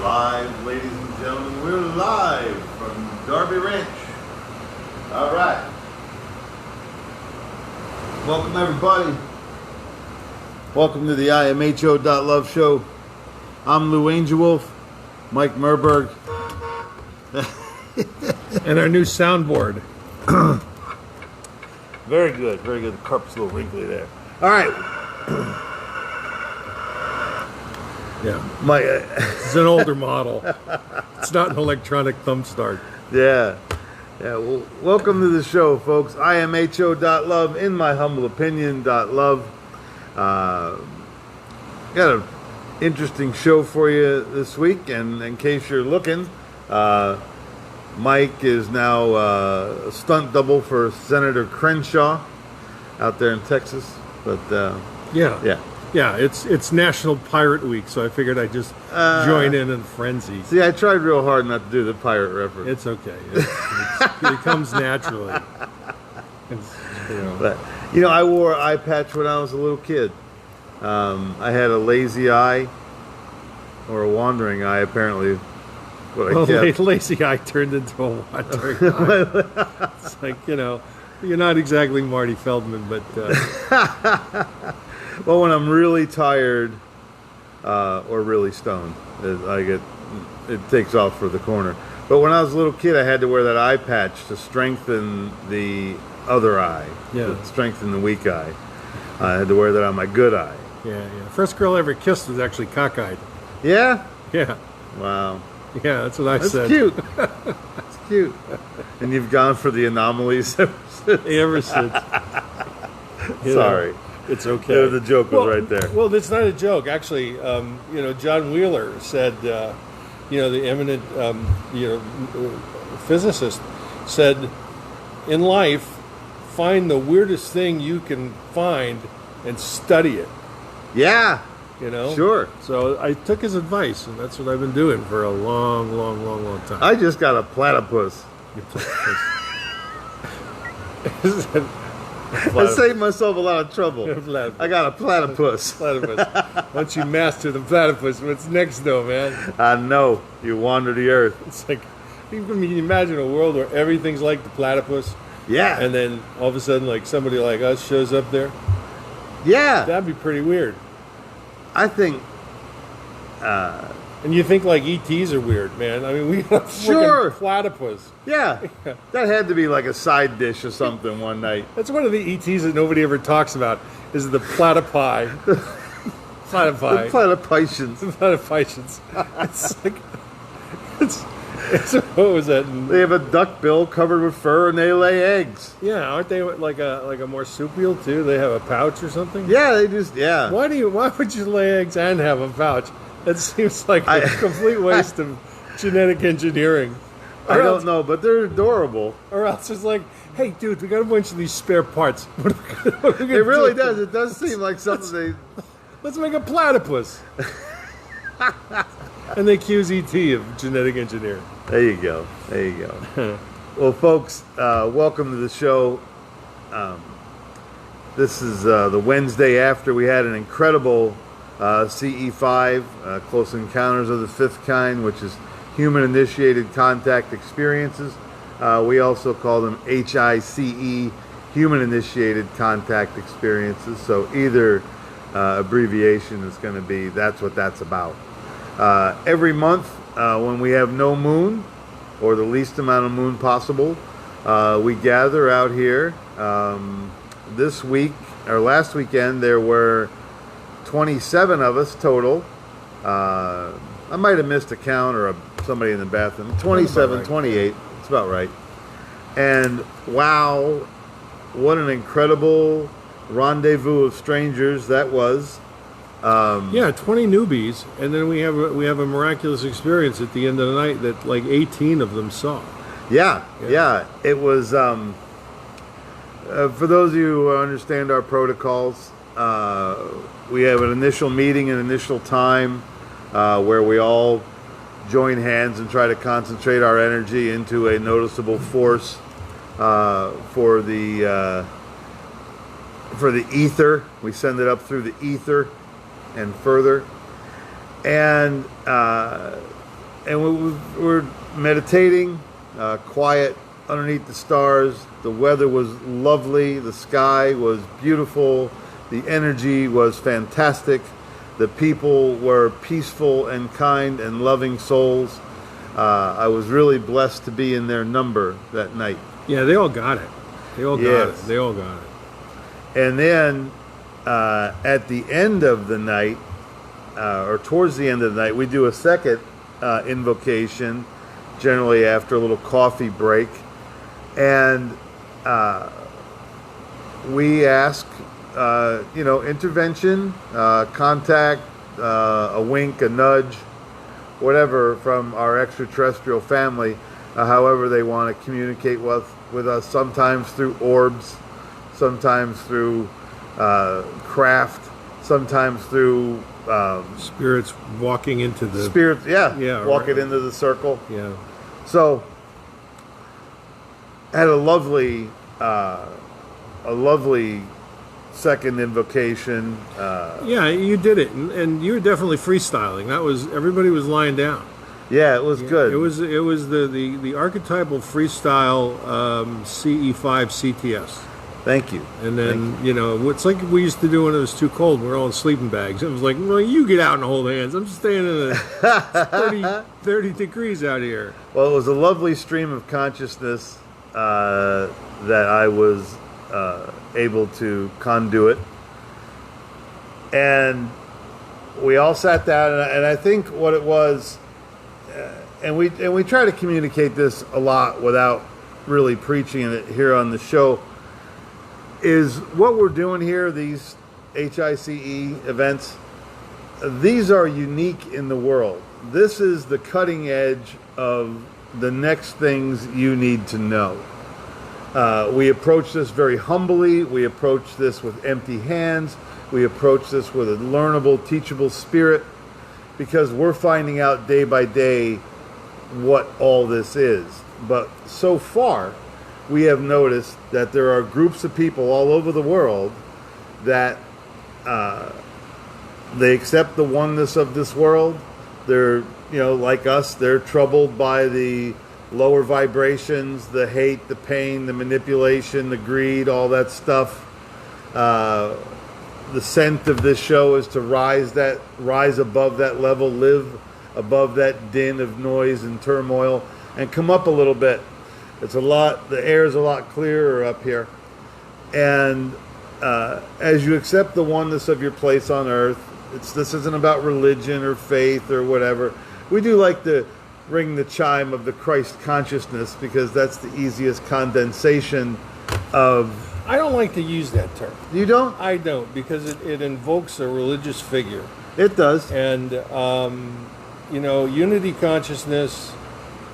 live, ladies and gentlemen. We're live from Darby Ranch. All right. Welcome, everybody. Welcome to the imho.love show. I'm Lou Angelwolf, Mike Murburg. And our new soundboard. Very good, very good. The carpet's a little wrinkly there. All right. Yeah. It's an older model. It's not an electronic thumb start. Yeah. Well, welcome to the show, folks. imho.love, in my humble opinion, .love. Got an interesting show for you this week, and in case you're looking, Mike is now a stunt double for Senator Crenshaw out there in Texas. But Yeah, it's National Pirate Week, so I figured I'd just join in frenzy. See, I tried real hard not to do the pirate reference. It's okay. It comes naturally. But, I wore an eye patch when I was a little kid. I had a lazy eye, or a wandering eye, apparently. Lazy eye turned into a wandering eye. It's like, you're not exactly Marty Feldman, but... Well, when I'm really tired or really stoned, it takes off for the corner. But when I was a little kid, I had to wear that eye patch to strengthen the other eye, to strengthen the weak eye. I had to wear that on my good eye. Yeah. First girl I ever kissed was actually cockeyed. Yeah? Yeah. Wow. Yeah, that's what I said. That's cute. That's cute. And you've gone for the anomalies ever since? Ever since. Sorry. It's okay. The joke was right there. Well, it's not a joke. Actually, John Wheeler said, the eminent, physicist said, in life, find the weirdest thing you can find and study it. Yeah. Sure. So I took his advice, and that's what I've been doing for a long, long, long, long time. I just got a platypus. I saved myself a lot of trouble. I got a platypus. Once you master the platypus, what's next, though, man? I know. You wander the earth. It's like, you can imagine a world where everything's like the platypus. Yeah. And then all of a sudden, like, somebody like us shows up there. Yeah. That'd be pretty weird. I think... and you think, like, ETs are weird, man. I mean, we got a freaking platypus. Yeah. That had to be like a side dish or something one night. That's one of the ETs that nobody ever talks about, is the platypi. Platypi. The platypicians. The platypicians. It's like... what was that? They have a duck bill covered with fur, and they lay eggs. Yeah, aren't they like a marsupial, too? They have a pouch or something? Yeah, they just... Yeah. Why would you lay eggs and have a pouch? That seems like a complete waste of genetic engineering. I don't know, but they're adorable. Or else it's like, hey, dude, we got a bunch of these spare parts. What are we It really does. It does seem like something Let's make a platypus. And they accuse ET of genetic engineering. There you go. There you go. Well, folks, welcome to the show. This is the Wednesday after we had an incredible CE5, Close Encounters of the Fifth Kind, which is Human-Initiated Contact Experiences. We also call them HICE, Human-Initiated Contact Experiences. So either abbreviation is going to be, that's what that's about. Every month when we have no moon, or the least amount of moon possible, we gather out here. This week, or last weekend, there were 27 of us total. I might have missed a count or somebody in the bathroom. 27, right. 28. It's about right. And wow, what an incredible rendezvous of strangers that was. 20 newbies, and then we have a miraculous experience at the end of the night that like 18 of them saw. Yeah. It was. For those of you who understand our protocols, we have an initial meeting, an initial time where we all join hands and try to concentrate our energy into a noticeable force for the ether. We send it up through the ether and further. And we're meditating, quiet underneath the stars. The weather was lovely. The sky was beautiful. The energy was fantastic. The people were peaceful and kind and loving souls. I was really blessed to be in their number that night. Yeah, they all got it. They all got Yes. it. They all got it. And then at the end of the night, or towards the end of the night, we do a second invocation, generally after a little coffee break. And we ask, intervention, contact, a wink, a nudge, whatever from our extraterrestrial family, however they want to communicate with us, sometimes through orbs, sometimes through craft, sometimes through Spirits walking into the spirits, walking into the circle. Yeah. So, had a lovely second invocation. Yeah, you did it, and you were definitely freestyling. Everybody was lying down. Yeah, it was good. It was the archetypal freestyle CE5 CTS. Thank you. And then, it's like we used to do when it was too cold. We're all in sleeping bags. It was like, well, you get out and hold hands. I'm staying in the 30 degrees out here. Well, it was a lovely stream of consciousness that I was able to conduit. And we all sat down, and I think what it was, and we try to communicate this a lot without really preaching it here on the show, is what we're doing here, these HICE events, these are unique in the world. This is the cutting edge of the next things you need to know. We approach this very humbly. We approach this with empty hands. We approach this with a learnable, teachable spirit, because we're finding out day by day what all this is. But so far, we have noticed that there are groups of people all over the world that they accept the oneness of this world. They're, like us, they're troubled by the lower vibrations, the hate, the pain, the manipulation, the greed, all that stuff. The scent of this show is to rise above that level, live above that din of noise and turmoil, and come up a little bit. The air is a lot clearer up here. And as you accept the oneness of your place on earth, this isn't about religion or faith or whatever. We do like to ring the chime of the Christ consciousness, because that's the easiest condensation of... I don't like to use that term. You don't? I don't, because it invokes a religious figure. It does. And, unity consciousness...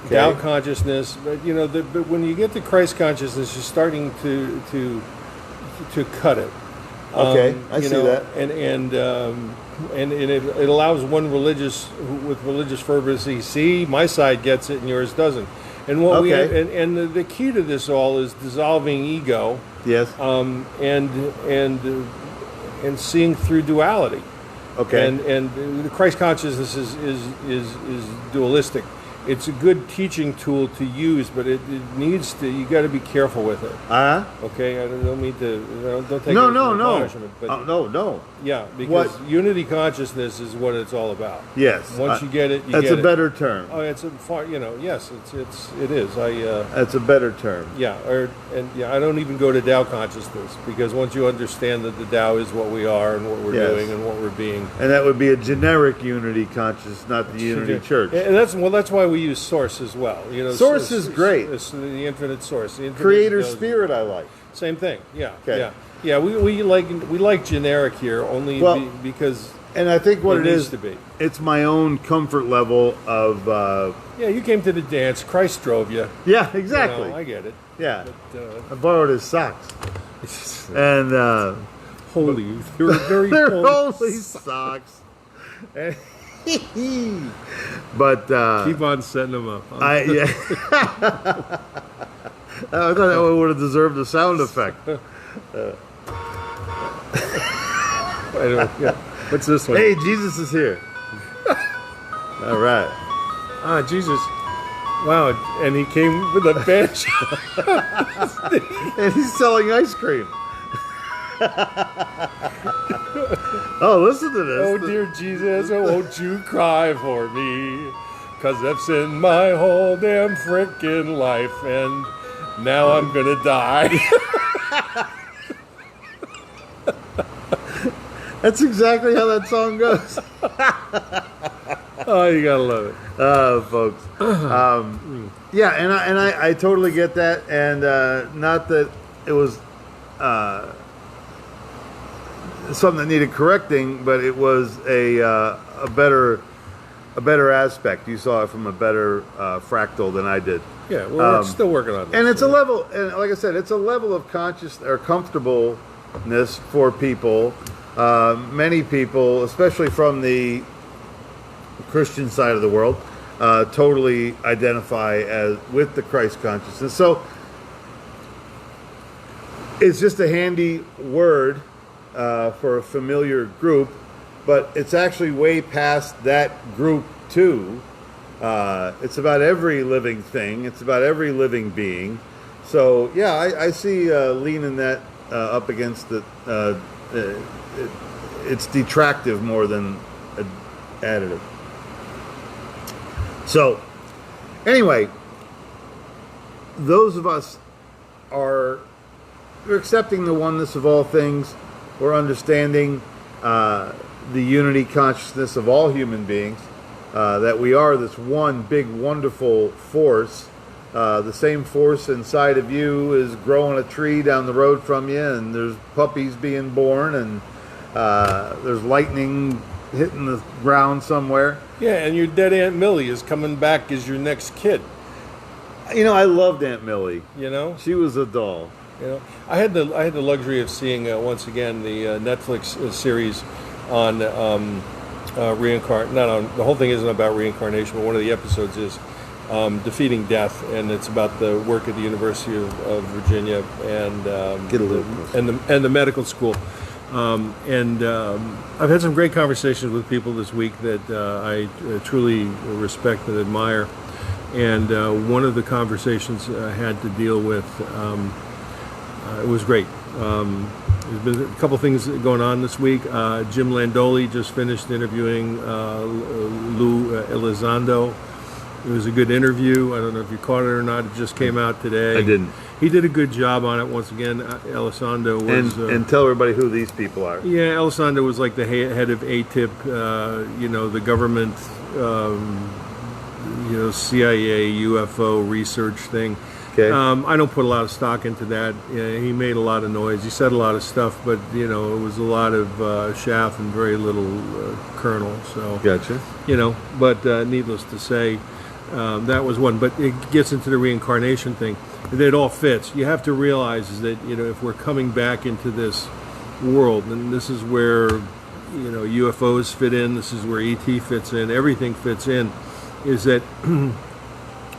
Okay. Tao consciousness, but but when you get to Christ consciousness, you're starting to cut it. Okay, I see that. And it allows one with religious fervency. See, my side gets it, and yours doesn't. And what the key to this all is dissolving ego. Yes. And seeing through duality. Okay. And the Christ consciousness is dualistic. It's a good teaching tool to use, but it needs to. You got to be careful with it. Okay, I don't mean to. Don't take no. punishment. But no. Yeah, because unity consciousness is what it's all about. Yes. Once you get it, you that's get it. That's a better term. Oh, it's a far. Yes, it is. That's a better term. Yeah, I don't even go to Tao consciousness, because once you understand that the Tao is what we are and what we're doing and what we're being, and that would be a generic unity consciousness, not the unity church. And that's why we use source as well. Source is great. It's the infinite source. The infinite Creator spirit, I like. Same thing. Yeah. Okay. Yeah. We like generic here only because. And I think what it needs is, to be. It's my own comfort level of. You came to the dance. Christ drove you. Yeah, exactly. I get it. Yeah. But, I borrowed his socks. And holy, they were very holy socks. But keep on setting them up. I thought that would have deserved a sound effect. What's this one? Hey, Jesus is here. All right. Ah, Jesus. Wow, and he came with a bench. And he's selling ice cream. Oh, listen to this. Oh, dear Jesus, oh, won't you cry for me? 'Cause I've sinned my whole damn frickin' life, and now I'm gonna die. That's exactly how that song goes. Oh, you gotta love it. Folks. Yeah, and I totally get that, and not that it was something that needed correcting, but it was a better aspect. You saw it from a better fractal than I did. Yeah, well, we're still working on this. And it's a level, and like I said, it's a level of conscious or comfortableness for people. Many people, especially from the Christian side of the world, totally identify with the Christ consciousness. So it's just a handy word for a familiar group, but it's actually way past that group too. It's about every living thing. It's about every living being. So yeah, I see leaning that up against the. It's detractive more than additive. So, anyway, those of us we're accepting the oneness of all things. We're understanding the unity consciousness of all human beings, that we are this one big, wonderful force. The same force inside of you is growing a tree down the road from you, and there's puppies being born, and there's lightning hitting the ground somewhere. Yeah, and your dead Aunt Millie is coming back as your next kid. You know, I loved Aunt Millie. You know, she was a doll. You know, I had the luxury of seeing once again the Netflix series on reincarnation. Not on the whole thing isn't about reincarnation, but one of the episodes is defeating death, and it's about the work at the University of Virginia and the medical school. I've had some great conversations with people this week that I truly respect and admire. And one of the conversations I had to deal with, it was great. There's been a couple things going on this week. Jim Landoli just finished interviewing Lou Elizondo. It was a good interview. I don't know if you caught it or not. It just came out today. I didn't. He did a good job on it once again. Elizondo was... And tell everybody who these people are. Yeah, Elizondo was like the head of ATIP, the government, CIA, UFO research thing. Okay. I don't put a lot of stock into that. He made a lot of noise. He said a lot of stuff, but, it was a lot of chaff and very little kernel. So, gotcha. But needless to say, that was one. But it gets into the reincarnation thing. It all fits. You have to realize is that, if we're coming back into this world, and this is where, UFOs fit in, this is where ET fits in, everything fits in, is that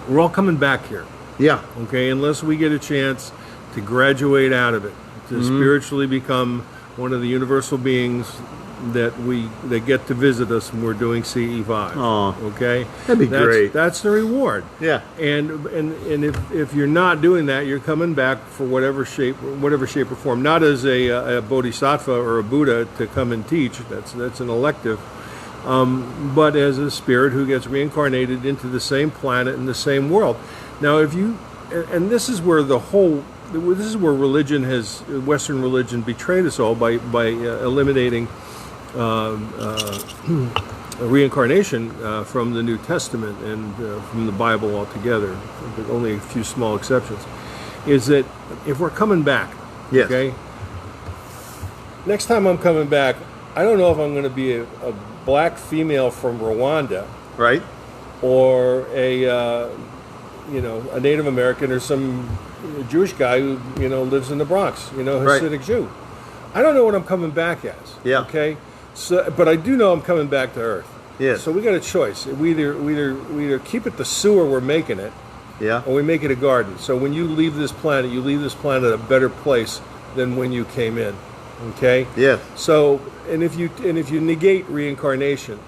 we're all coming back here. Yeah. Okay, unless we get a chance to graduate out of it, to spiritually become one of the universal beings that get to visit us when we're doing CE5. Oh, okay, that'd be great. That's the reward. Yeah. And if you're not doing that, you're coming back for whatever shape or form. Not as a bodhisattva or a Buddha to come and teach. That's an elective. But as a spirit who gets reincarnated into the same planet and the same world. Now, and this is where religion Western religion betrayed us all by eliminating reincarnation from the New Testament and from the Bible altogether, with only a few small exceptions, is that if we're coming back, yes. Okay, next time I'm coming back, I don't know if I'm going to be a black female from Rwanda, right, or a Native American or some Jewish guy who lives in the Bronx, Hasidic right. Jew. I don't know what I'm coming back as. Yeah. Okay. So, but I do know I'm coming back to Earth. Yes. So we got a choice. We either keep it the sewer we're making it, yeah, or we make it a garden. So when you leave this planet a better place than when you came in. Okay. Yes. So, and if you negate reincarnation,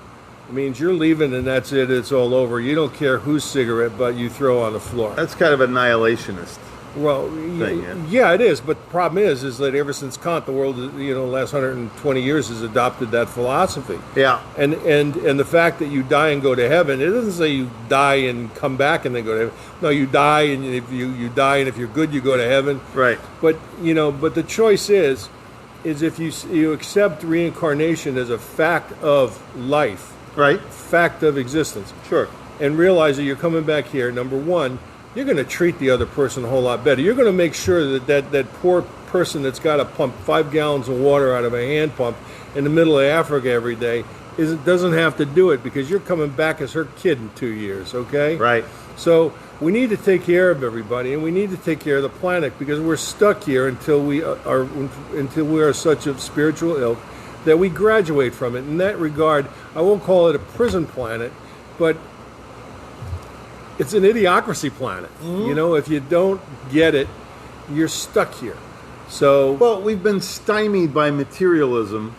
It means you're leaving and that's it. It's all over. You don't care whose cigarette butt you throw on the floor. That's kind of annihilationist. Well, thing, yeah, it is. But the problem is that ever since Kant, the world, the last 120 years has adopted that philosophy. Yeah. And the fact that you die and go to heaven, it doesn't say you die and come back and then go to heaven. No, you die, and if you die, and if you're good, you go to heaven. Right. But but the choice is if you accept reincarnation as a fact of life, Right. fact of existence, Sure. and realize that you're coming back here. Number one, you're going to treat the other person a whole lot better. You're going to make sure that poor person that's got to pump 5 gallons of water out of a hand pump in the middle of Africa every day doesn't have to do it because you're coming back as her kid in 2 years, okay? Right. So we need to take care of everybody, and we need to take care of the planet because we're stuck here until we are such a spiritual ilk that we graduate from it. In that regard, I won't call it a prison planet, but it's an idiocracy planet. Mm-hmm. If you don't get it, you're stuck here. So, Well, we've been stymied by materialism.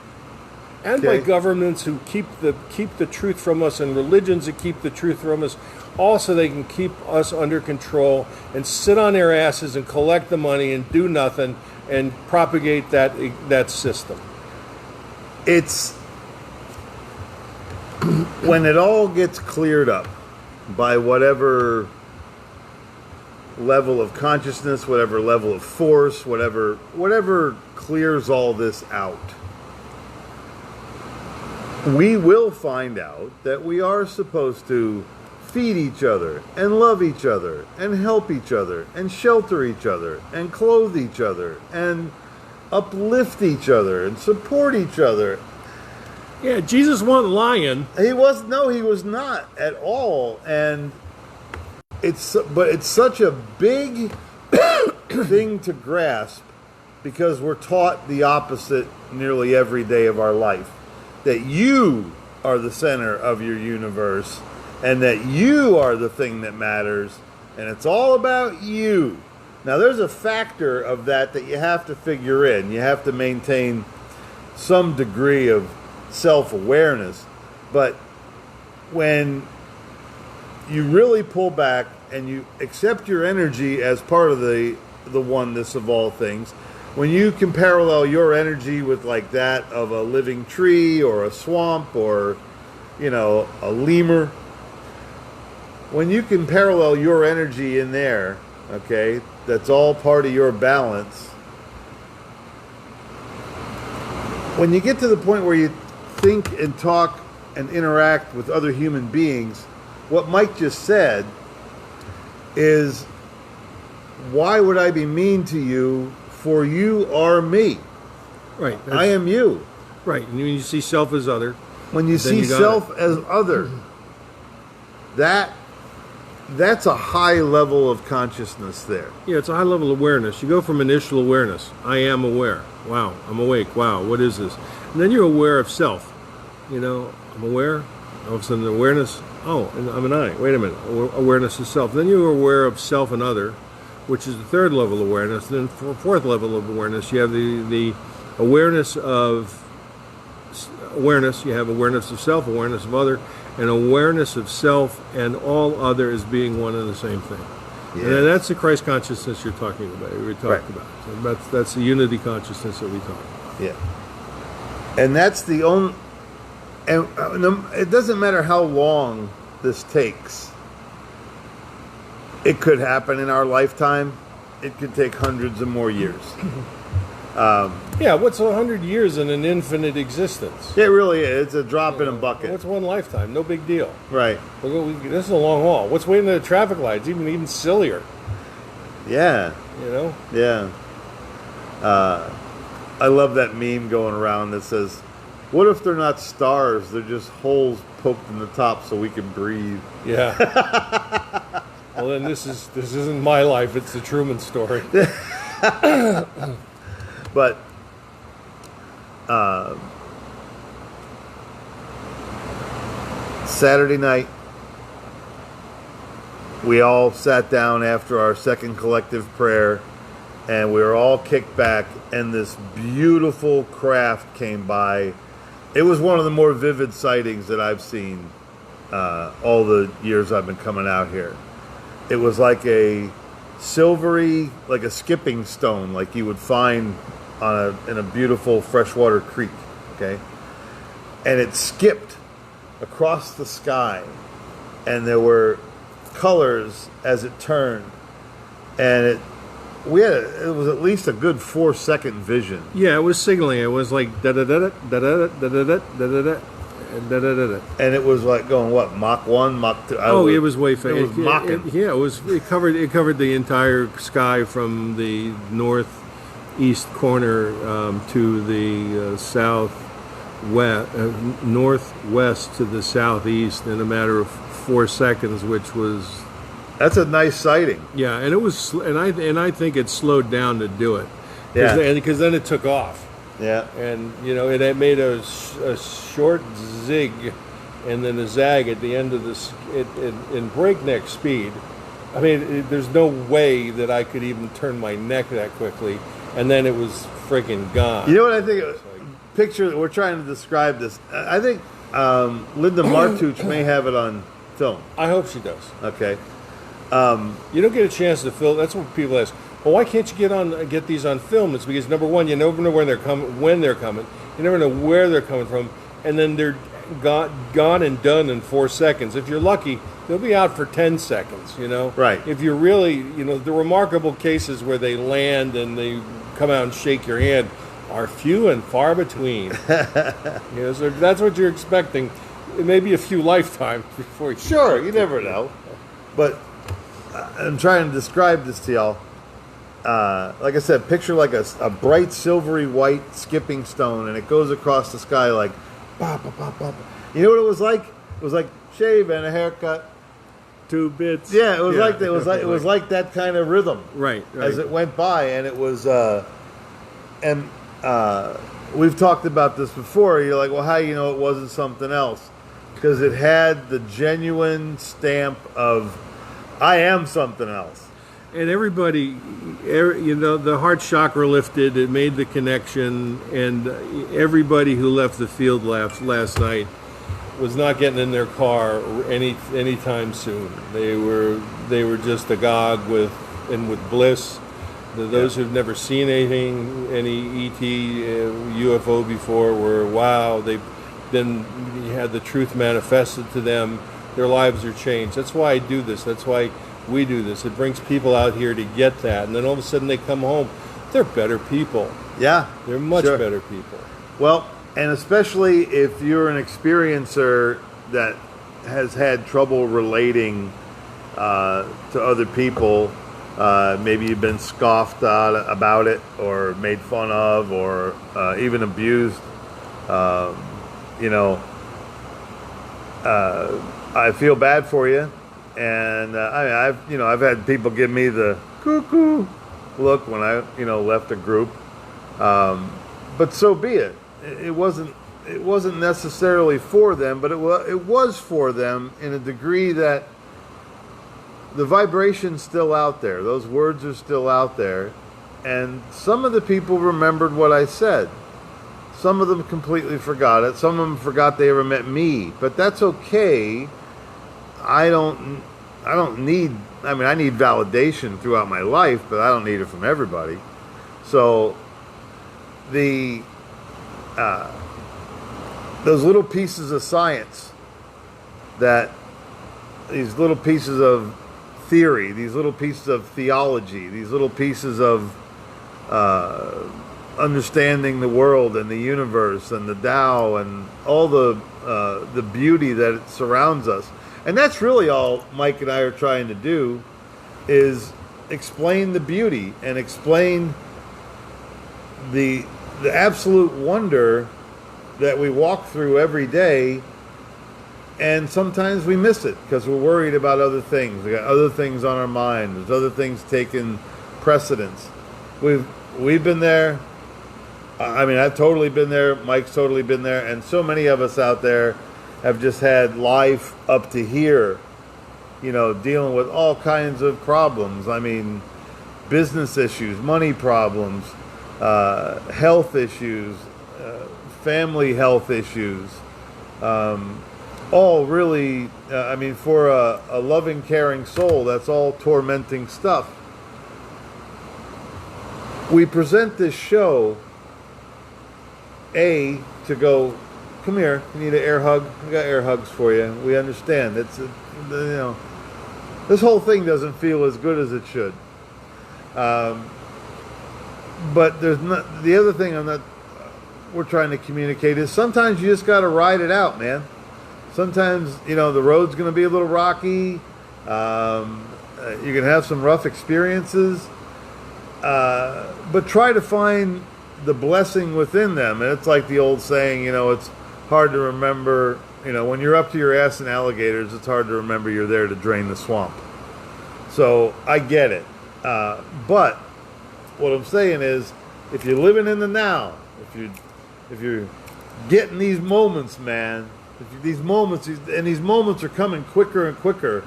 and by governments who keep the truth from us, and religions that keep the truth from us, also they can keep us under control and sit on their asses and collect the money and do nothing and propagate that system. It's when it all gets cleared up by whatever level of consciousness, whatever level of force, whatever clears all this out, we will find out that we are supposed to feed each other and love each other and help each other and shelter each other and clothe each other and uplift each other and support each other. Yeah, Jesus wasn't lying. He was not at all, and it's such a big thing to grasp because we're taught the opposite nearly every day of our life, that you are the center of your universe and that you are the thing that matters and it's all about you. Now there's a factor of that you have to figure in. You have to maintain some degree of self-awareness, but when you really pull back and you accept your energy as part of the oneness of all things, when you can parallel your energy with like that of a living tree or a swamp or a lemur, when you can parallel your energy in there, okay, that's all part of your balance. When you get to the point where you think and talk and interact with other human beings, what Mike just said is, why would I be mean to you, for you are me. Right. I am you. Right. And when you see self as other. When you see self as other, that's a high level of consciousness there. Yeah, it's a high level of awareness. You go from initial awareness. I am aware. Wow, I'm awake. Wow, what is this? And then you're aware of self. I'm aware. All of a sudden, awareness. Oh, and I'm an I. Wait a minute. Awareness of self. Then you're aware of self and other, which is the third level of awareness. Then fourth level of awareness, you have the awareness of awareness. You have awareness of self, awareness of other, and awareness of self and all other as being one and the same thing. Yeah. And that's the Christ consciousness you're talking about. So that's the unity consciousness that we talk about. Yeah. And that's the only. And it doesn't matter how long this takes. It could happen in our lifetime. It could take hundreds of more years. What's 100 years in an infinite existence? It really is. It's a drop in a bucket. What's one lifetime? No big deal. Right. This is a long haul. What's waiting at the traffic lights? Even sillier. Yeah. Yeah. I love that meme going around that says, "What if they're not stars? They're just holes poked in the top so we can breathe." Yeah. Well, then this isn't my life. It's the Truman story. But Saturday night, we all sat down after our second collective prayer, and we were all kicked back, and this beautiful craft came by it was one of the more vivid sightings that I've seen all the years I've been coming out here. It was like a silvery, like a skipping stone, like you would find in a beautiful freshwater creek, okay? And it skipped across the sky, and there were colors as it turned, and it was at least a good 4-second vision. Yeah, it was signaling. It was like da da da da da da da da da da da. And it was like going what, Mach 1, Mach 2? It was way fast. It was mocking. It covered the entire sky from the northeast corner to the northwest to the southeast in a matter of 4 seconds, which was. That's a nice sighting. Yeah, and it was, and I think it slowed down to do it. Yeah, because then it took off. Yeah, and it made a short zig, and then a zag at the end of this in breakneck speed. I mean, there's no way that I could even turn my neck that quickly, and then it was freaking gone. You know what I think? Picture that we're trying to describe this. I think Linda Martuch may have it on film. I hope she does. Okay. You don't get a chance to film. That's what people ask. Well, why can't you get these on film? It's because, number one, you never know when they're coming. You never know where they're coming from, and then they're gone and done in 4 seconds. If you're lucky, they'll be out for 10 seconds. Right. If you're really, the remarkable cases where they land and they come out and shake your hand are few and far between. So that's what you're expecting. It may be a few lifetimes before you. Sure, you never know. But I'm trying to describe this to y'all. Like I said, picture like a bright silvery white skipping stone, and it goes across the sky like, bop, bop, bop, bop. You know what it was like? It was like shave and a haircut. 2 bits. Yeah, it was like that kind of rhythm. Right. As it went by, and it was, we've talked about this before. You're like, well, how do you know it wasn't something else? Because it had the genuine stamp of, I am something else. And everybody, the heart chakra lifted. It made the connection, and everybody who left the field last night was not getting in their car anytime soon. They were just agog with bliss. Those who've never seen any ET UFO before were wow. Then you had the truth manifested to them. Their lives are changed. That's why I do this. That's why we do this. It brings people out here to get that, and then all of a sudden they come home. They're better people. Yeah, they're much better people. Well, and especially if you're an experiencer that has had trouble relating to other people, maybe you've been scoffed at about it, or made fun of, or even abused. I feel bad for you. And I've had people give me the cuckoo look when I left a group, but so be it. It wasn't necessarily for them, but it was for them in a degree that the vibration's still out there. Those words are still out there, and some of the people remembered what I said. Some of them completely forgot it. Some of them forgot they ever met me, but that's okay. I need validation throughout my life, but I don't need it from everybody. So those little pieces of science, these little pieces of theory, these little pieces of theology, these little pieces of understanding the world and the universe and the Tao and all the beauty that surrounds us. And that's really all Mike and I are trying to do, is explain the beauty and explain the absolute wonder that we walk through every day. And sometimes we miss it because we're worried about other things. We got other things on our mind. There's other things taking precedence. We've been there. I've totally been there. Mike's totally been there. And so many of us out there have just had life up to here, dealing with all kinds of problems. Business issues, money problems, health issues, family health issues, all really, I mean, for a loving, caring soul, that's all tormenting stuff. We present this show, to go, come here, you need an air hug? We got air hugs for you. We understand. This whole thing doesn't feel as good as it should. But there's not, the other thing we're trying to communicate is sometimes you just got to ride it out, man. Sometimes, the road's going to be a little rocky. You're going to have some rough experiences. But try to find the blessing within them. And it's like the old saying, it's hard to remember, when you're up to your ass in alligators, it's hard to remember you're there to drain the swamp. So I get it. But what I'm saying is, if you're living in the now, if you're getting these moments, man, these moments are coming quicker and quicker,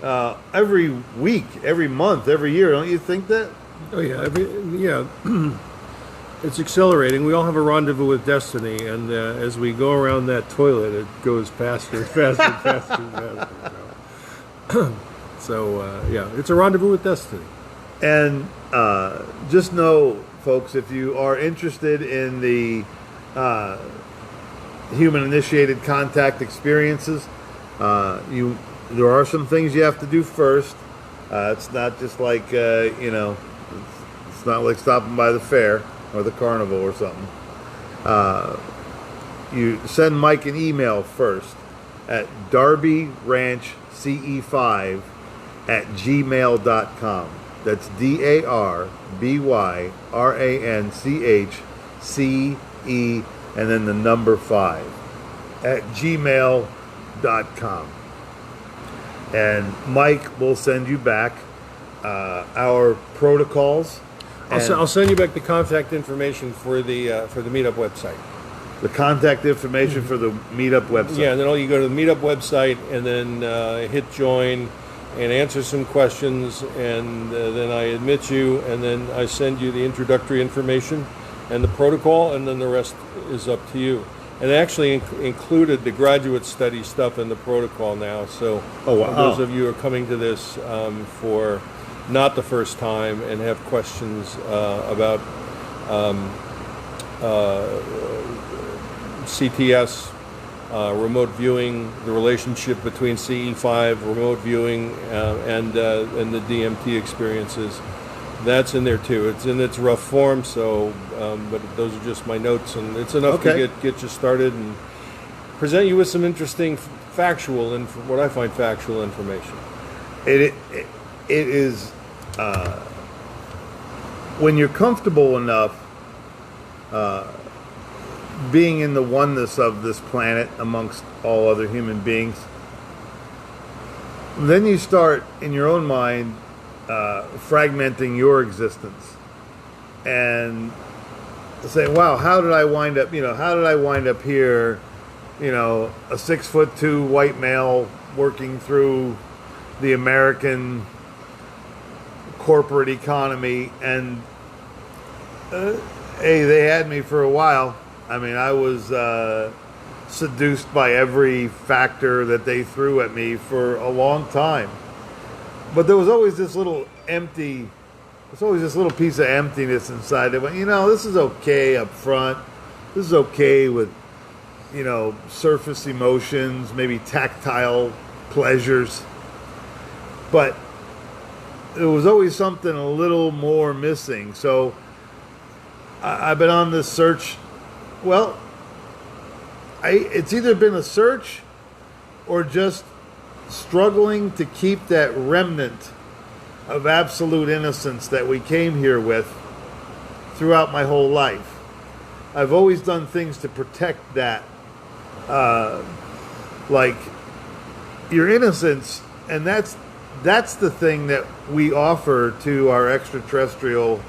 every week, every month, every year. Don't you think that? Oh yeah, it's accelerating. We all have a rendezvous with destiny, and as we go around that toilet, it goes faster, faster, faster, faster. So it's a rendezvous with destiny. And just know, folks, if you are interested in the human-initiated contact experiences, there are some things you have to do first. It's not just like, it's not like stopping by the fair or the carnival or something. You send Mike an email first at darbyranchce5@gmail.com. That's DARBYRANCHCE and then the number 5 at gmail.com. And Mike will send you back our protocols. I'll send you back the contact information for the meetup website. The contact information for the meetup website. Yeah, and then you go to the meetup website and then hit join and answer some questions, and then I admit you, and then I send you the introductory information and the protocol, and then the rest is up to you. And it actually included the graduate study stuff in the protocol now. So those of you who are coming to this for not the first time and have questions about CTS, remote viewing, the relationship between CE5, remote viewing, and the DMT experiences, that's in there too. It's in its rough form, so but those are just my notes, and it's enough to get you started and present you with some interesting factual and what I find factual information. It is when you're comfortable enough being in the oneness of this planet amongst all other human beings, then you start in your own mind fragmenting your existence and saying, wow, how did I wind up here, a 6'2" white male working through the American corporate economy, and they had me for a while. I mean, I was seduced by every factor that they threw at me for a long time. But there was always this little piece of emptiness inside that went, this is okay up front. This is okay with, surface emotions, maybe tactile pleasures. But there was always something a little more missing. So I've been on this search. Well, it's either been a search or just struggling to keep that remnant of absolute innocence that we came here with throughout my whole life. I've always done things to protect that, like your innocence, and that's the thing that we offer to our extraterrestrial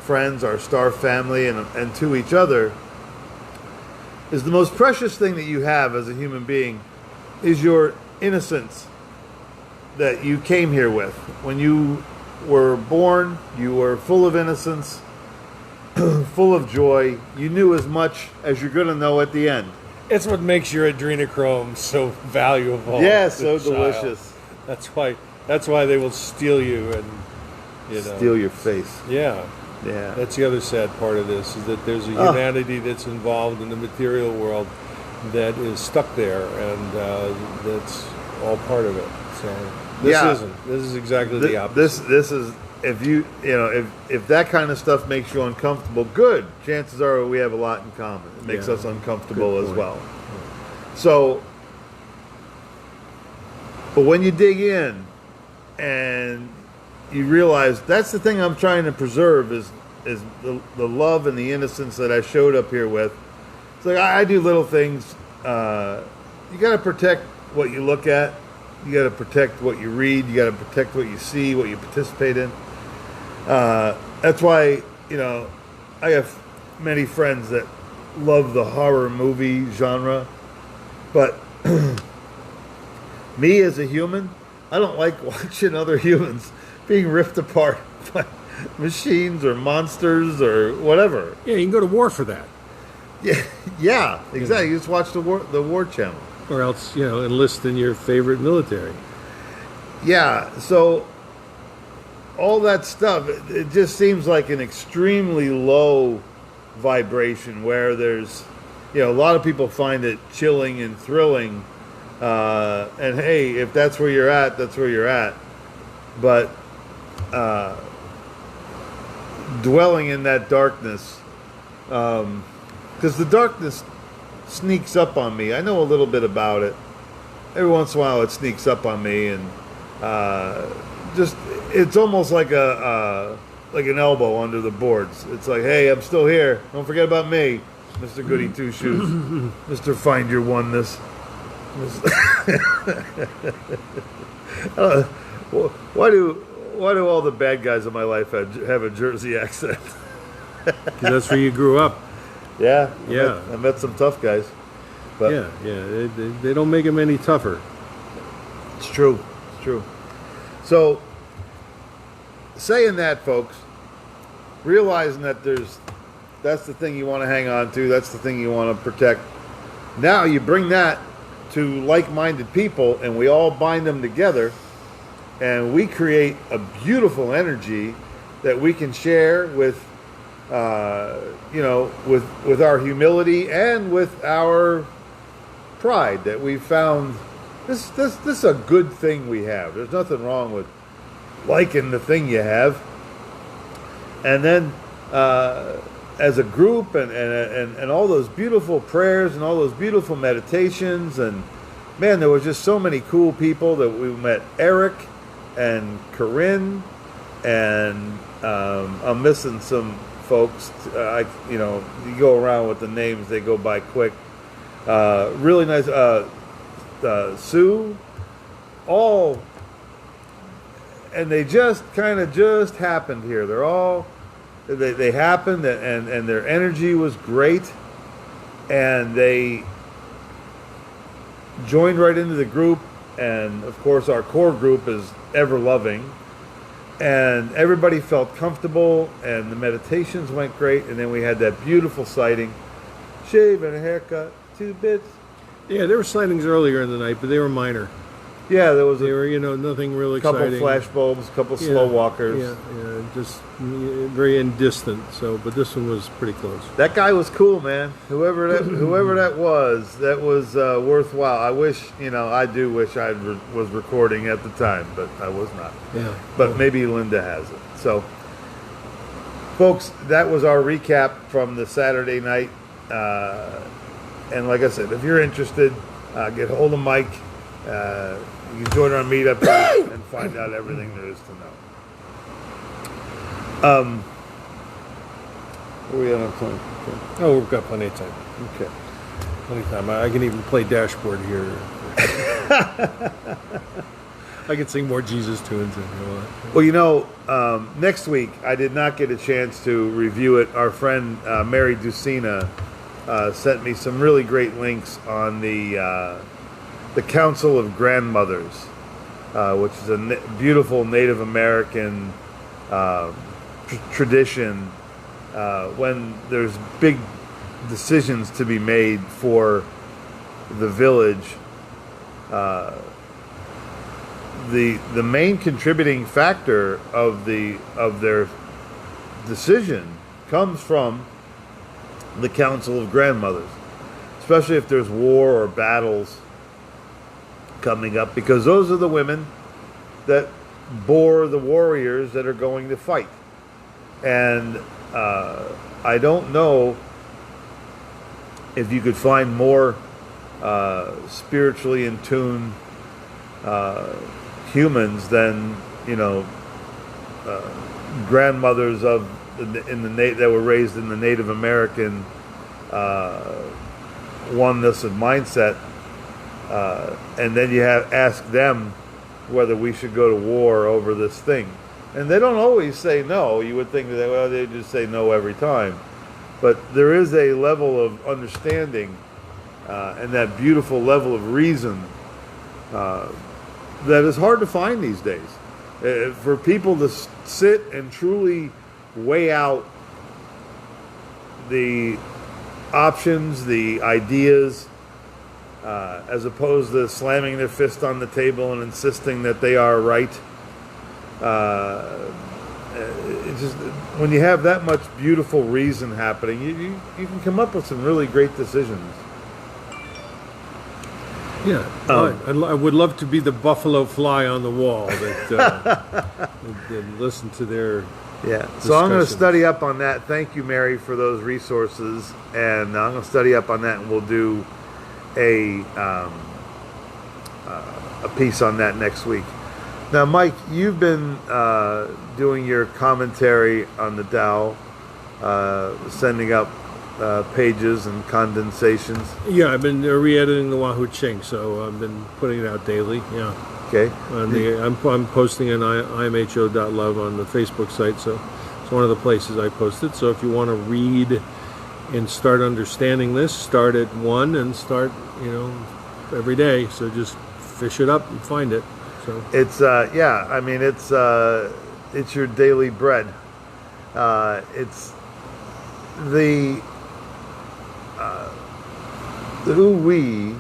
friends, our star family, and to each other, is the most precious thing that you have as a human being is your innocence that you came here with. When you were born, you were full of innocence, full of joy. You knew as much as you're going to know at the end. It's what makes your adrenochrome so valuable. Yeah, so delicious. That's why they will steal you and steal your face. Yeah. Yeah. That's the other sad part of this, is that there's a humanity that's involved in the material world that is stuck there, and that's all part of it. So this isn't. This is exactly the opposite. This is, if that kind of stuff makes you uncomfortable, good. Chances are we have a lot in common. It makes us uncomfortable as well. So, but when you dig in and you realize that's the thing I'm trying to preserve is the love and the innocence that I showed up here with. It's like I do little things. You got to protect what you look at. You got to protect what you read. You got to protect what you see, what you participate in. That's why, I have many friends that love the horror movie genre. But me as a human, I don't like watching other humans being ripped apart by machines or monsters or whatever. Yeah, you can go to war for that. Yeah, exactly. You just watch the war channel. Or else, enlist in your favorite military. Yeah, so all that stuff, it just seems like an extremely low vibration where there's, a lot of people find it chilling and thrilling. And hey, if that's where you're at, that's where you're at. But dwelling in that darkness, because the darkness sneaks up on me. I know a little bit about it. Every once in a while it sneaks up on me, and it's almost like like an elbow under the boards. It's like, hey, I'm still here. Don't forget about me, Mr. Goody Two Shoes, Mr. Find Your Oneness. Why do all the bad guys in my life have a Jersey accent? Because that's where you grew up. Yeah. Yeah. I met some tough guys. But They don't make them any tougher. It's true. It's true. So, saying that, folks, realizing that that's the thing you want to hang on to, that's the thing you want to protect. Now you bring that to like-minded people, and we all bind them together, and we create a beautiful energy that we can share with with our humility and with our pride that we found this is a good thing we have. There's nothing wrong with liking the thing you have. And then as a group and all those beautiful prayers and all those beautiful meditations, and man, there was just so many cool people that we met. Eric and Corinne, and I'm missing some folks. You go around with the names, they go by quick. Really nice. Sue, all, and they just kind of happened here. They happened, and their energy was great, and they joined right into the group. And of course, our core group is ever loving. And everybody felt comfortable, and the meditations went great. And then we had that beautiful sighting. Shave and a haircut, 2 bits. Yeah, there were sightings earlier in the night, but they were minor. Yeah, there was nothing real exciting. Couple flash bulbs, couple slow walkers. Yeah, just very indistant. So, but this one was pretty close. That guy was cool, man. Whoever that was worthwhile. I wish, I do wish I was recording at the time, but I was not. Yeah. But maybe Linda has it. So, folks, that was our recap from the Saturday night. And like I said, if you're interested, get hold of Mike. You can join our meetup and find out everything there is to know. We have time. Okay. Oh, we've got plenty of time. Okay. Plenty of time. I can even play dashboard here. I can sing more Jesus tunes. Well, next week I did not get a chance to review it. Our friend Mary Ducina sent me some really great links on the Council of Grandmothers, which is a beautiful Native American tradition when there's big decisions to be made for the village, the main contributing factor of their decision comes from the Council of Grandmothers, especially if there's war or battles coming up, because those are the women that bore the warriors that are going to fight. And I don't know if you could find more spiritually in tune humans than, grandmothers that were raised in the Native American oneness of mindset, and then you ask them whether we should go to war over this thing, and they don't always say no. You would think that they just say no every time, but there is a level of understanding and that beautiful level of reason that is hard to find these days. For people to sit and truly weigh out the options, the ideas, as opposed to slamming their fist on the table and insisting that they are right. It's just, when you have that much beautiful reason happening, you can come up with some really great decisions. Yeah, I would love to be the buffalo fly on the wall that listen to their discussions. So I'm going to study up on that. Thank you, Mary, for those resources, and I'm going to study up on that, and we'll do a piece on that next week. Now, Mike, you've been doing your commentary on the Tao, sending up pages and condensations. Yeah, I've been re-editing the Wahoo Ching, so I've been putting it out daily. Yeah. Okay. I'm posting on imho.love on the Facebook site, so it's one of the places I posted. So if you want to read and start understanding this, start at 1 and start, every day. So just fish it up and find it. So it's it's your daily bread. It's the ooh-wee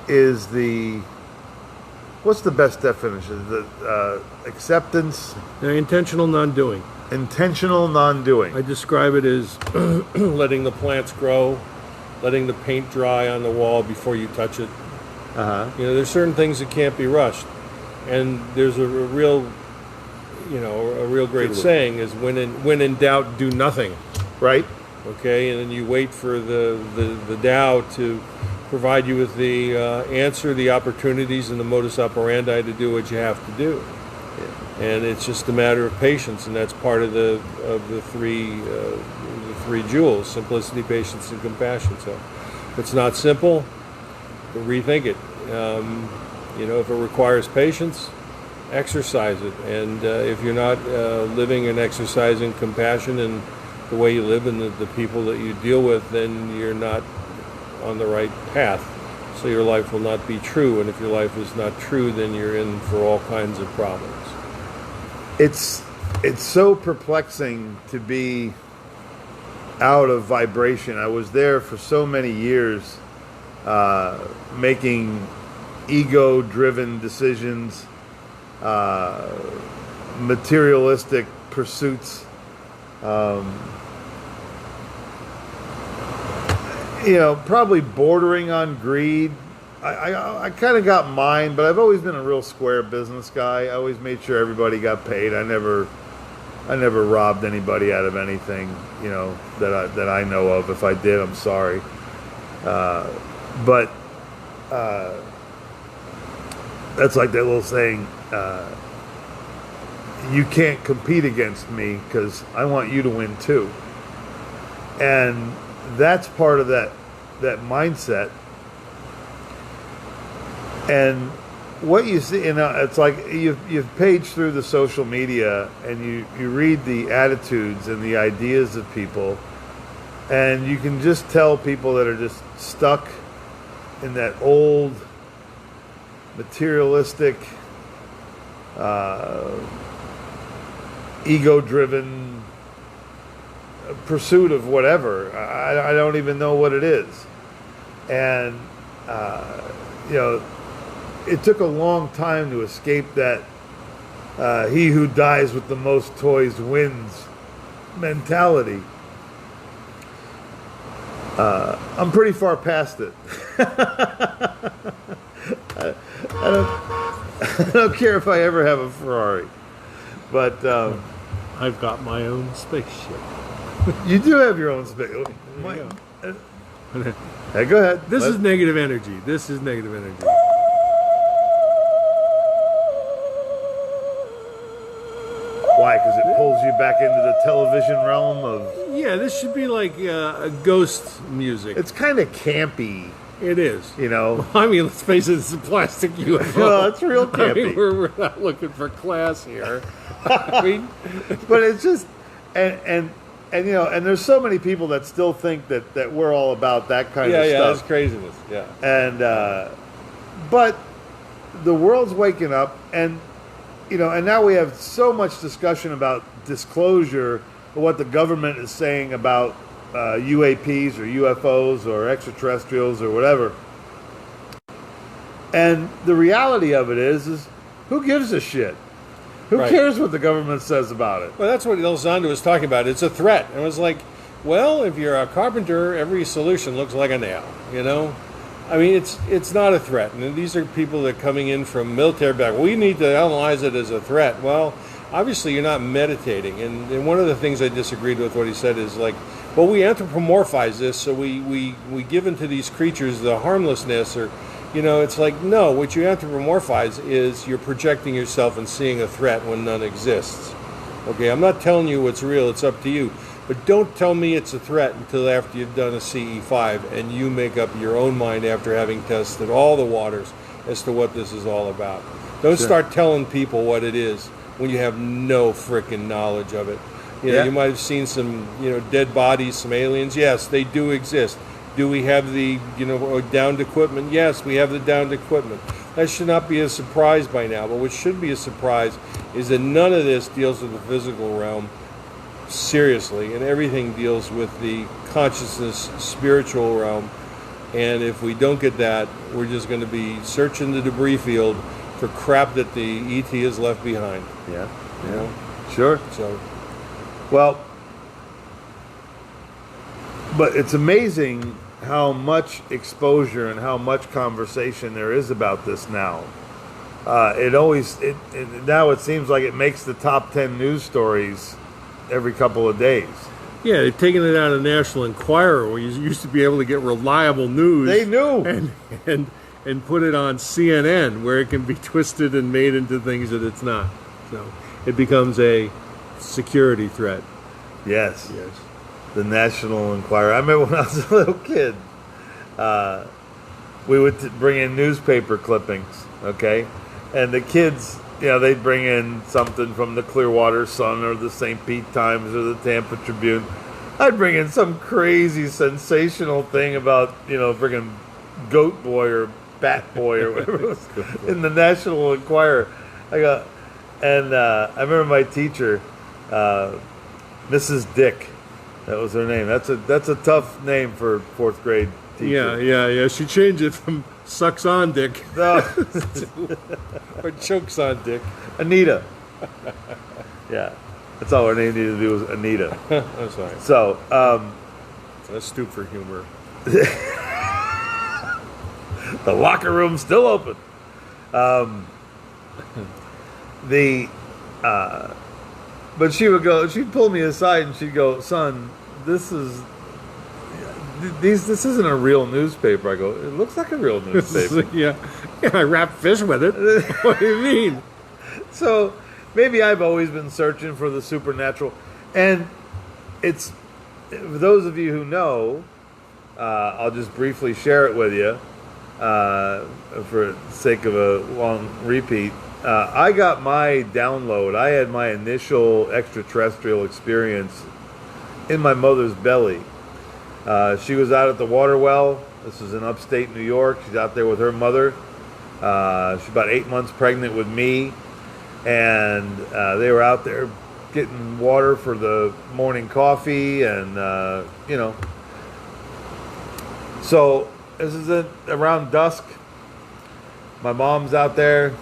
is what's the best definition? The acceptance? Intentional non-doing. Intentional non-doing. I describe it as letting the plants grow, letting the paint dry on the wall before you touch it. There's certain things that can't be rushed. And there's a real great saying is when in doubt, do nothing. Right. Okay, and then you wait for the Tao to provide you with the answer, the opportunities, and the modus operandi to do what you have to do. Yeah. And it's just a matter of patience, and that's part of the three jewels: simplicity, patience, and compassion. So, if it's not simple, rethink it. If it requires patience, exercise it. And if you're not living and exercising compassion and the way you live and the people that you deal with, then you're not on the right path. So your life will not be true. And if your life is not true, then you're in for all kinds of problems. It's so perplexing to be out of vibration. I was there for so many years, making ego-driven decisions, materialistic pursuits, probably bordering on greed. I kind of got mine, but I've always been a real square business guy. I always made sure everybody got paid. I never robbed anybody out of anything, that I know of. If I did, I'm sorry. But that's like that little saying, you can't compete against me because I want you to win too. And that's part of that mindset. And what you see, it's like you've paged through the social media and you read the attitudes and the ideas of people, and you can just tell people that are just stuck in that old materialistic, ego-driven pursuit of whatever. I don't even know what it is. And, you know, it took a long time to escape that he who dies with the most toys wins mentality. I'm pretty far past it. I don't care if I ever have a Ferrari. But I've got my own spaceship. you do have your own spaceship. Hey, go ahead. This is negative energy. This is negative energy. Why? Because it pulls you back into the television realm of... Yeah, this should be like a ghost music. It's kind of campy. It is. You know? I mean, let's face it, it's a plastic UFO. Well, it's real campy. I mean, we're not looking for class here. I mean, but it's just... And you know, and there's so many people that still think that we're all about that kind of stuff. Yeah, that's craziness. Yeah. And but the world's waking up, and you know, and now we have so much discussion about disclosure of what the government is saying about UAPs or UFOs or extraterrestrials or whatever. And the reality of it is who gives a shit? Who cares what the government says about it? Well, that's what Elizondo was talking about. It's a threat. And it was like, well, if you're a carpenter, every solution looks like a nail, you know? I mean, it's not a threat. And these are people that are coming in from military background. We need to analyze it as a threat. Well, obviously you're not meditating. And one of the things I disagreed with what he said is like, well, we anthropomorphize this, so we give into these creatures the harmlessness or... You know, it's like, no, what you anthropomorphize is you're projecting yourself and seeing a threat when none exists. Okay, I'm not telling you what's real, it's up to you. But don't tell me it's a threat until after you've done a CE5 and you make up your own mind after having tested all the waters as to what this is all about. Don't start telling people what it is when you have no frickin' knowledge of it. You know, you might have seen some, you know, dead bodies, some aliens. Yes, they do exist. Do we have the, you know, downed equipment? Yes, we have the downed equipment. That should not be a surprise by now. But what should be a surprise is that none of this deals with the physical realm seriously, and everything deals with the consciousness, spiritual realm. And if we don't get that, we're just going to be searching the debris field for crap that the ET has left behind. Yeah, you know? Sure. So, well, but it's amazing how much exposure and how much conversation there is about this now. Now it seems like it makes the top 10 news stories every couple of days. Yeah, they've taken it out of National Enquirer, where you used to be able to get reliable news. They knew. And put it on CNN, where it can be twisted and made into things that it's not. So it becomes a security threat. Yes. The National Enquirer. I remember when I was a little kid, we would bring in newspaper clippings, okay? And the kids, you know, they'd bring in something from the Clearwater Sun or the St. Pete Times or the Tampa Tribune. I'd bring in some crazy sensational thing about, you know, friggin' Goat Boy or Bat Boy or whatever it was in the National Enquirer. I remember my teacher, Mrs. Dick. That was her name. That's a tough name for fourth grade teacher. Yeah. She changed it from sucks on dick no. or chokes on dick. Anita. Yeah. That's all her name needed to do was Anita. I'm sorry. So, let's stoop for humor. The locker room's still open. But she'd pull me aside and she'd go, son, this isn't a real newspaper. I go, it looks like a real newspaper. Yeah, I wrap fish with it. What do you mean? So maybe I've always been searching for the supernatural. And it's, for those of you who know, I'll just briefly share it with you for the sake of a long repeat. I got my download. I had my initial extraterrestrial experience in my mother's belly. She was out at the water well. This is in upstate New York. She's out there with her mother. She's about 8 months pregnant with me. And they were out there getting water for the morning coffee, and So this is around dusk. My mom's out there,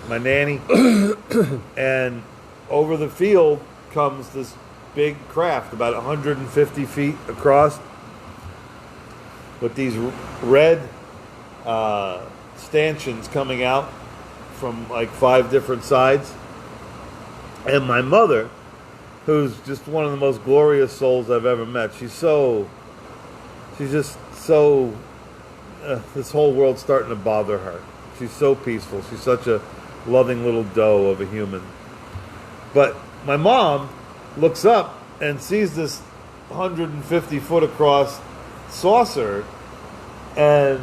my nanny, and over the field comes this big craft, about 150 feet across, with these red stanchions coming out from like 5 different sides. And my mother, who's just one of the most glorious souls I've ever met, she's just so, this whole world's starting to bother her. She's so peaceful. She's such a loving little doe of a human. But my mom looks up and sees this 150 foot across saucer and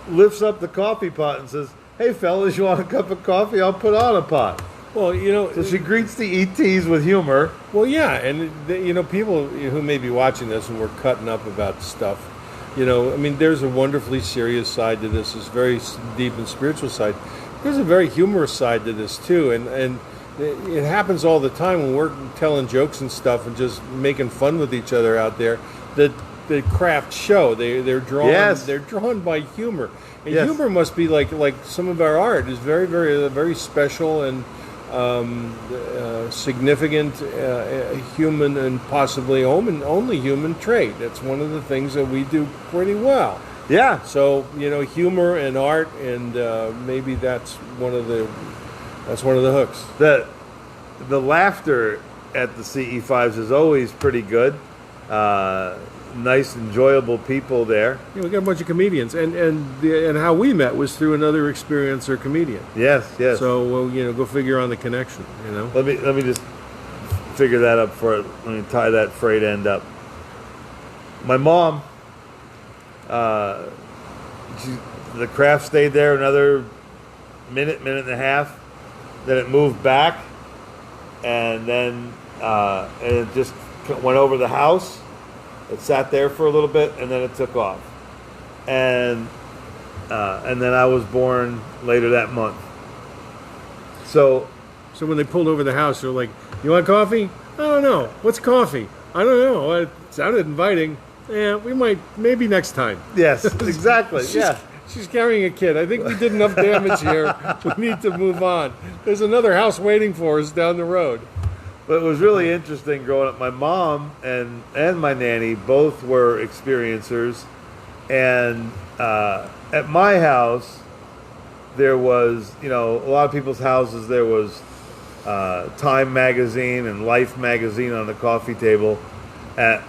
lifts up the coffee pot and says, "Hey fellas, you want a cup of coffee? I'll put on a pot." Well, So she greets the ETs with humor. Well, yeah, and people who may be watching this and we're cutting up about stuff, there's a wonderfully serious side to this. It's very deep and spiritual side. There's a very humorous side to this too, and it happens all the time when we're telling jokes and stuff and just making fun with each other out there. The craft show they're drawn. Yes. They're drawn by humor, and Yes. humor must be like some of our art is very very very special and significant human and possibly only human trait. That's one of the things that we do pretty well. Yeah. So humor and art, and maybe that's one of the hooks. The laughter at the CE5s is always pretty good. Nice, enjoyable people there. Yeah, we got a bunch of comedians, and how we met was through another experiencer comedian. Yes. So go figure on the connection. Let me just figure that up let me tie that freight end up. My mom, the craft stayed there another minute and a half. Then it moved back, and then it just went over the house. It sat there for a little bit, and then it took off. And then I was born later that month. So when they pulled over the house, they're like, "You want coffee?" "I don't know. What's coffee?" "I don't know. It sounded inviting. Yeah, we might, maybe next time." yes, exactly. Yeah. She's carrying a kid. I think we did enough damage here. We need to move on. There's another house waiting for us down the road. But it was really interesting growing up. My mom and my nanny both were experiencers. And at my house, there was, a lot of people's houses, there was Time magazine and Life magazine on the coffee table. At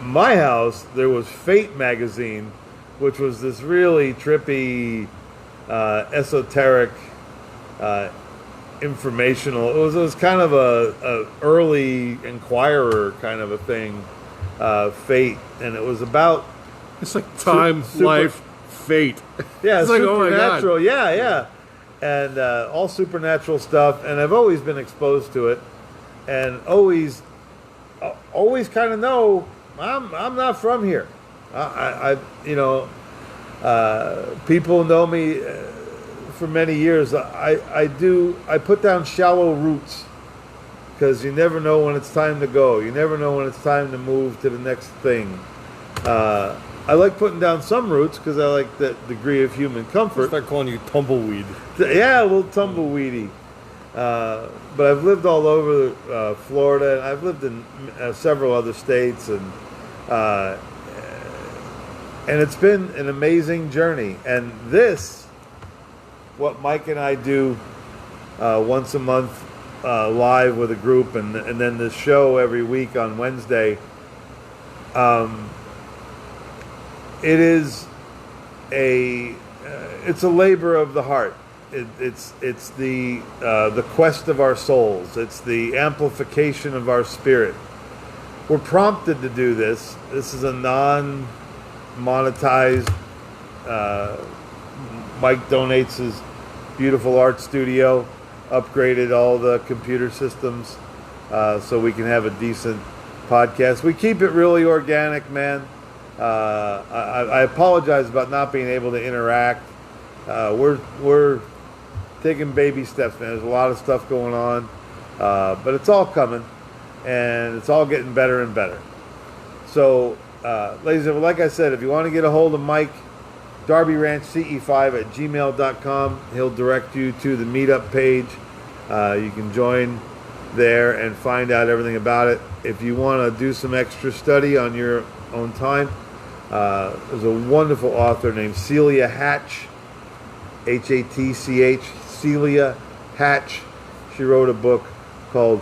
my house, there was Fate magazine, which was this really trippy, esoteric, informational. It was kind of a early Inquirer kind of a thing, Fate, and it was about. It's like Time, Life, Fate. Yeah, it's like, supernatural. oh my God. Yeah, and all supernatural stuff. And I've always been exposed to it, and always kind of know I'm not from here. People know me for many years. I put down shallow roots because you never know when it's time to go. You never know when it's time to move to the next thing. I like putting down some roots because I like that degree of human comfort. I'll start calling you tumbleweed. Yeah, a little tumbleweedy. But I've lived all over Florida, and I've lived in several other states, and it's been an amazing journey. And this, what Mike and I do once a month live with a group, and then this show every week on Wednesday, it is it's a labor of the heart. It's the quest of our souls. It's the amplification of our spirit. We're prompted to do this. This is a non-monetized. Mike donates his beautiful art studio, upgraded all the computer systems so we can have a decent podcast. We keep it really organic, man. I apologize about not being able to interact. We're taking baby steps, man. There's a lot of stuff going on. But it's all coming, and it's all getting better and better. So, ladies and gentlemen, like I said, if you want to get a hold of Mike, Darby Ranch CE5 at gmail.com. He'll direct you to the meetup page. You can join there and find out everything about it. If you want to do some extra study on your own time, there's a wonderful author named Celia Hatch, Hatch, Celia Hatch. She wrote a book called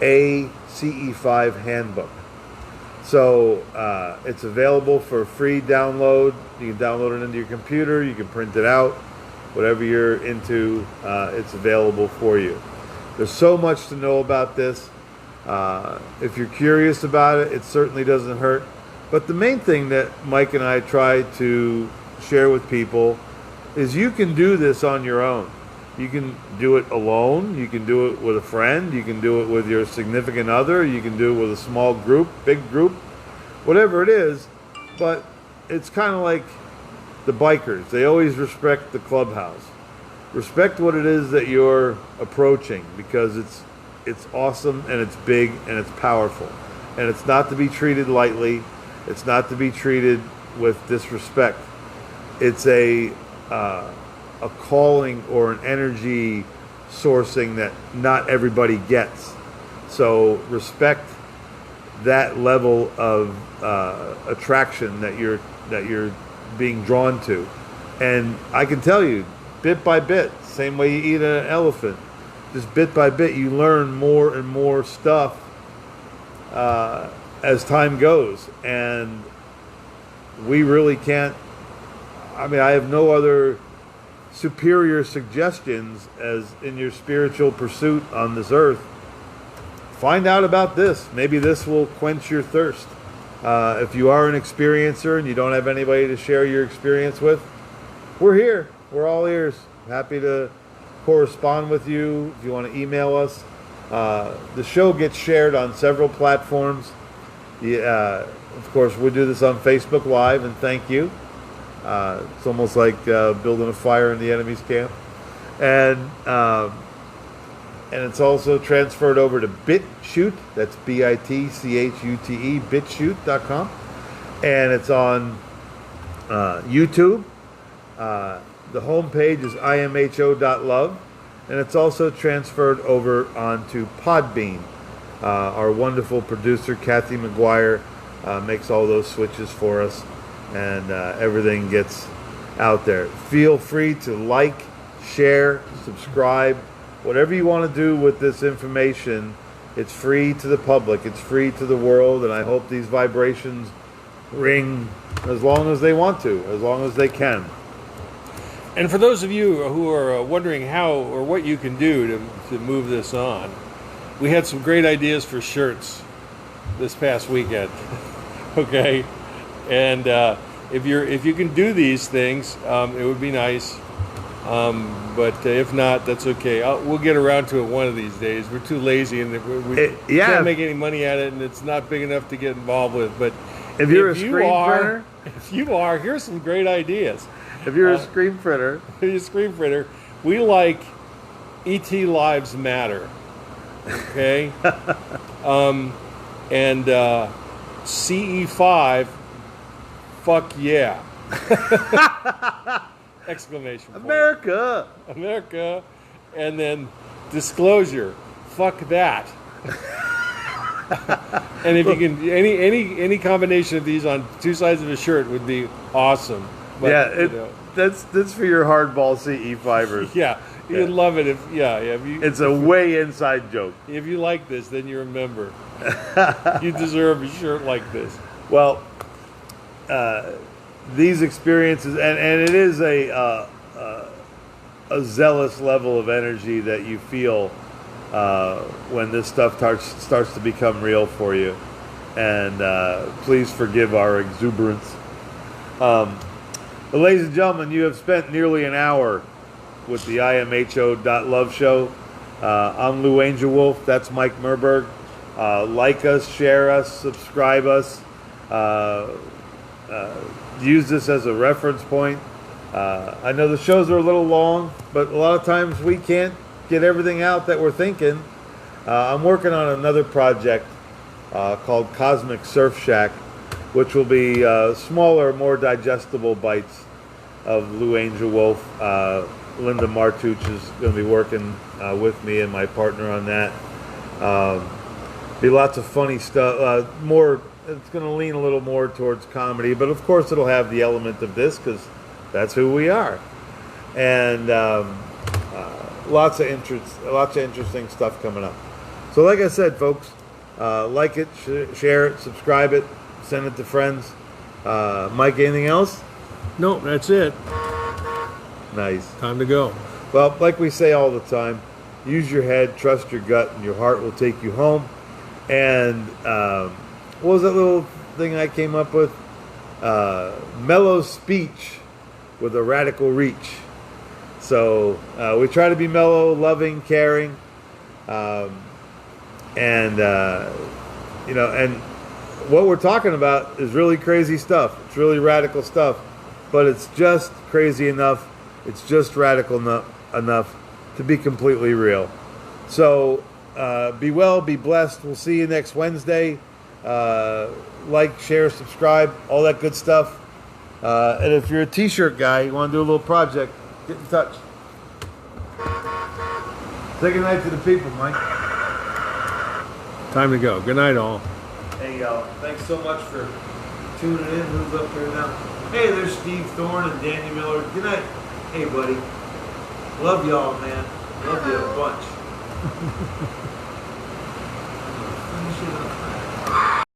A CE5 Handbook. So it's available for free download. You can download it into your computer. You can print it out. Whatever you're into, it's available for you. There's so much to know about this. If you're curious about it, it certainly doesn't hurt. But the main thing that Mike and I try to share with people is you can do this on your own. You can do it alone. You can do it with a friend. You can do it with your significant other. You can do it with a small group, big group, whatever it is. But it's kind of like the bikers. They always respect the clubhouse. Respect what it is that you're approaching, because it's awesome and it's big and it's powerful. And it's not to be treated lightly. It's not to be treated with disrespect. It's a calling or an energy sourcing that not everybody gets. So respect that level of attraction that you're being drawn to. And I can tell you, bit by bit, same way you eat an elephant, just bit by bit, you learn more and more stuff as time goes. And we really can't, I mean, I have no other superior suggestions as in your spiritual pursuit on this earth. Find out about this. Maybe this will quench your thirst. If you are an experiencer and you don't have anybody to share your experience with, we're here. We're all ears. Happy to correspond with you if you want to email us. The show gets shared on several platforms. Of course, we do this on Facebook Live, and thank you. It's almost like building a fire in the enemy's camp. And it's also transferred over to BitChute. That's BITCHUTE, BitChute.com. And it's on YouTube. The homepage is imho.love. And it's also transferred over onto Podbean. Our wonderful producer, Kathy McGuire, makes all those switches for us. And everything gets out there. Feel free to like, share, subscribe, whatever you want to do with this information. It's free to the public. It's free to the world. And I hope these vibrations ring as long as they want to, as long as they can. And for those of you who are wondering how or what you can do to move this on, we had some great ideas for shirts this past weekend. Okay? And if you can do these things, it would be nice. But if not, that's okay. We'll get around to it one of these days. We're too lazy, and we can't make any money at it, and it's not big enough to get involved with. But if you're a screen printer, here's some great ideas. If you're a screen printer, we like ET Lives Matter. Okay, and CE5. Fuck yeah. Exclamation point. America. And then disclosure. Fuck that. And if you can, any combination of these on two sides of a shirt would be awesome. But, that's for your hardball CE5ers. Yeah, you'd love it if it's a way inside joke. If you like this, then you're a member. You deserve a shirt like this. Well, these experiences, and it is a zealous level of energy that you feel when this stuff starts to become real for you. And please forgive our exuberance. But ladies and gentlemen, you have spent nearly an hour with the imho.love show. I'm Lou Angelwolf. That's Mike Murburg. Like us, share us, subscribe us. Use this as a reference point. I know the shows are a little long, but a lot of times we can't get everything out that we're thinking. I'm working on another project called Cosmic Surf Shack, which will be smaller, more digestible bites of Lou Angelwolf. Linda Martuch is going to be working with me and my partner on that. Be lots of funny stuff. It's going to lean a little more towards comedy, but of course it'll have the element of this because that's who we are. And lots of interesting stuff coming up. So, like I said, folks, like it, share it, subscribe it, send it to friends. Mike, anything else? No, that's it. Nice. Time to go. Well, like we say all the time, use your head, trust your gut, and your heart will take you home. And what was that little thing I came up with? Mellow speech with a radical reach. So we try to be mellow, loving, caring, and what we're talking about is really crazy stuff. It's really radical stuff, but it's just crazy enough. It's just radical enough to be completely real. So be well, be blessed. We'll see you next Wednesday. Like, share, subscribe, all that good stuff. And if you're a t-shirt guy, you want to do a little project, get in touch. Say good night to the people, Mike. Time to go. Good night, all. Hey, y'all. Thanks so much for tuning in. Who's up here now? Hey, there's Steve Thorne and Danny Miller. Good night. Hey, buddy. Love y'all, man. Love you a bunch. Finish it up.